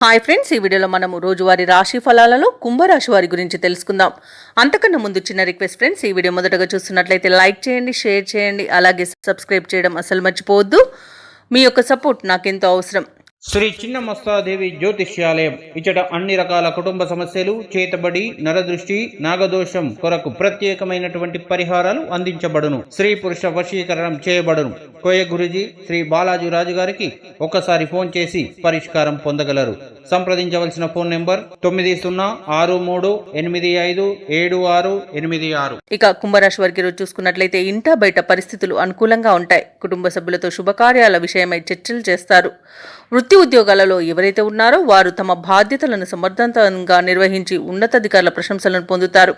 Hi friends, ఈ వీడియోలో మనము రోజువారీ రాశి ఫలాలలో కుంభరాశి వారి గురించి తెలుసుకుందాం. అంతకన్నా ముందు చిన్న రిక్వెస్ట్ ఫ్రెండ్స్, ఈ వీడియో మొదటగా చూస్తున్నట్లయితే లైక్ చేయండి, షేర్ చేయండి, అలాగే సబ్స్క్రైబ్ చేయడం అసలు మర్చిపోవద్దు. మీ యొక్క సపోర్ట్ నాకెంతో అవసరం. శ్రీ చిన్నమస్తాదేవి జ్యోతిష్యాలయం ఇచ్చట అన్ని రకాల కుటుంబ సమస్యలు, చేతబడి, నరదృష్టి, నాగదోషం కొరకు ప్రత్యేకమైనటువంటి పరిహారాలు అందించబడును. స్త్రీ పురుష వశీకరణం చేయబడును. కోయ గురుజీ శ్రీ బాలాజీ రాజు గారికి ఒక్కసారి ఫోన్ చేసి పరిష్కారం పొందగలరు. సంప్రదించవలసిన ఫోన్ నెంబర్ 9063857686. ఇక కుంభరాశి వారికి రోజు చూసుకున్నట్లయితే ఇంట బయట పరిస్థితులు అనుకూలంగా ఉంటాయి. కుటుంబ సభ్యులతో శుభకార్యాల విషయమై చర్చలు చేస్తారు. వృత్తి ఉద్యోగాలలో ఎవరైతే ఉన్నారో వారు తమ బాధ్యతలను సమర్థవంతంగా నిర్వహించి ఉన్నతాధికారుల ప్రశంసలను పొందుతారు.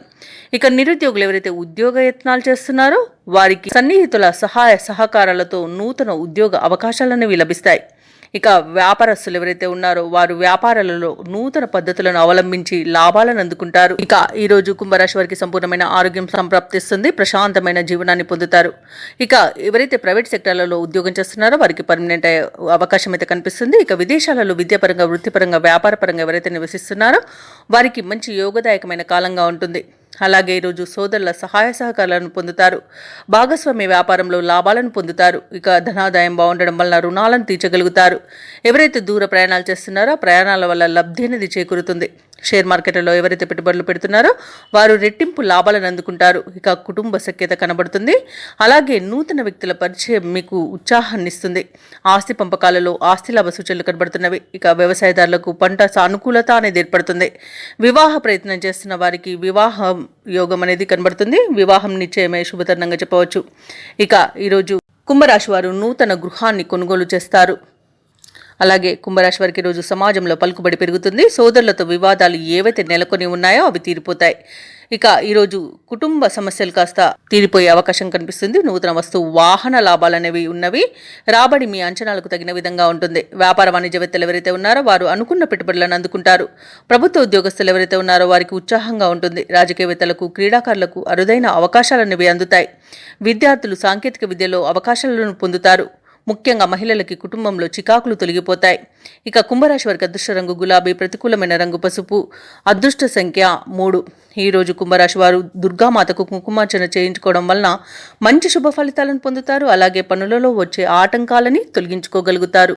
ఇక నిరుద్యోగులు ఎవరైతే ఉద్యోగ యత్నాలు చేస్తున్నారో వారికి సన్నిహితుల సహాయ సహకారాలతో నూతన ఉద్యోగ అవకాశాలనేవి లభిస్తాయి. ఇక వ్యాపారస్తులు ఎవరైతే ఉన్నారో వారు వ్యాపారాలలో నూతన పద్ధతులను అవలంబించి లాభాలను అందుకుంటారు. ఇక ఈ రోజు కుంభరాశి వారికి సంపూర్ణమైన ఆరోగ్యం సంప్రాప్తిస్తుంది. ప్రశాంతమైన జీవనాన్ని పొందుతారు. ఇక ఎవరైతే ప్రైవేట్ సెక్టార్లలో ఉద్యోగం చేస్తున్నారో వారికి పర్మనెంట్ అవకాశం అయితే కనిపిస్తుంది. ఇక విదేశాలలో విద్యాపరంగా, వృత్తిపరంగా, వ్యాపారపరంగా ఎవరైతే నివసిస్తున్నారో వారికి మంచి యోగదాయకమైన కాలంగా ఉంటుంది. అలాగే ఈరోజు సోదరుల సహాయ సహకారాలను పొందుతారు. భాగస్వామ్య వ్యాపారంలో లాభాలను పొందుతారు. ఇక ధనాదాయం బాగుండడం వలన రుణాలను తీర్చగలుగుతారు. ఎవరైతే దూర ప్రయాణాలు చేస్తున్నారో ప్రయాణాల వల్ల లబ్ధి అనేది చేకూరుతుంది. షేర్ మార్కెట్లలో ఎవరైతే పెట్టుబడులు పెడుతున్నారో వారు రెట్టింపు లాభాలను అందుకుంటారు. ఇక కుటుంబ సఖ్యత కనబడుతుంది. అలాగే నూతన వ్యక్తుల పరిచయం మీకు ఉత్సాహాన్ని ఇస్తుంది. ఆస్తి పంపకాలలో ఆస్తి లాభ సూచనలు కనబడుతున్నవి. ఇక వ్యవసాయదారులకు పంట సానుకూలత అనేది ఏర్పడుతుంది. వివాహ ప్రయత్నం చేస్తున్న వారికి వివాహం యోగం అనేది కనబడుతుంది. వివాహం నిశ్చయమే శుభతరుణంగా చెప్పవచ్చు. ఇక ఈరోజు కుంభరాశి వారు నూతన గృహాన్ని కొనుగోలు చేస్తారు. అలాగే కుంభరాశి వారికి రోజు సమాజంలో పలుకుబడి పెరుగుతుంది. సోదరులతో వివాదాలు ఏవైతే నెలకొని ఉన్నాయో అవి తీరిపోతాయి. ఇక ఈరోజు కుటుంబ సమస్యలు కాస్త తీరిపోయే అవకాశం కనిపిస్తుంది. నూతన వస్తువు వాహన లాభాలు అనేవి ఉన్నవి. రాబడి మీ అంచనాలకు తగిన విధంగా ఉంటుంది. వ్యాపార వాణిజ్యవేత్తలు ఎవరైతే ఉన్నారో వారు అనుకున్న పెట్టుబడులను అందుకుంటారు. ప్రభుత్వ ఉద్యోగస్తులు ఎవరైతే ఉన్నారో వారికి ఉత్సాహంగా ఉంటుంది. రాజకీయవేత్తలకు, క్రీడాకారులకు అరుదైన అవకాశాలు అనేవి అందుతాయి. విద్యార్థులు సాంకేతిక విద్యలో అవకాశాలను పొందుతారు. ముఖ్యంగా మహిళలకి కుటుంబంలో చికాకులు తొలగిపోతాయి. ఇక కుంభరాశి వారికి అదృష్ట రంగు గులాబీ, ప్రతికూలమైన రంగు పసుపు, అదృష్ట సంఖ్య 3. ఈరోజు కుంభరాశి వారు దుర్గామాతకు కుంకుమార్చన చేయించుకోవడం వలన మంచి శుభ ఫలితాలను పొందుతారు. అలాగే పనులలో వచ్చే ఆటంకాలని తొలగించుకోగలుగుతారు.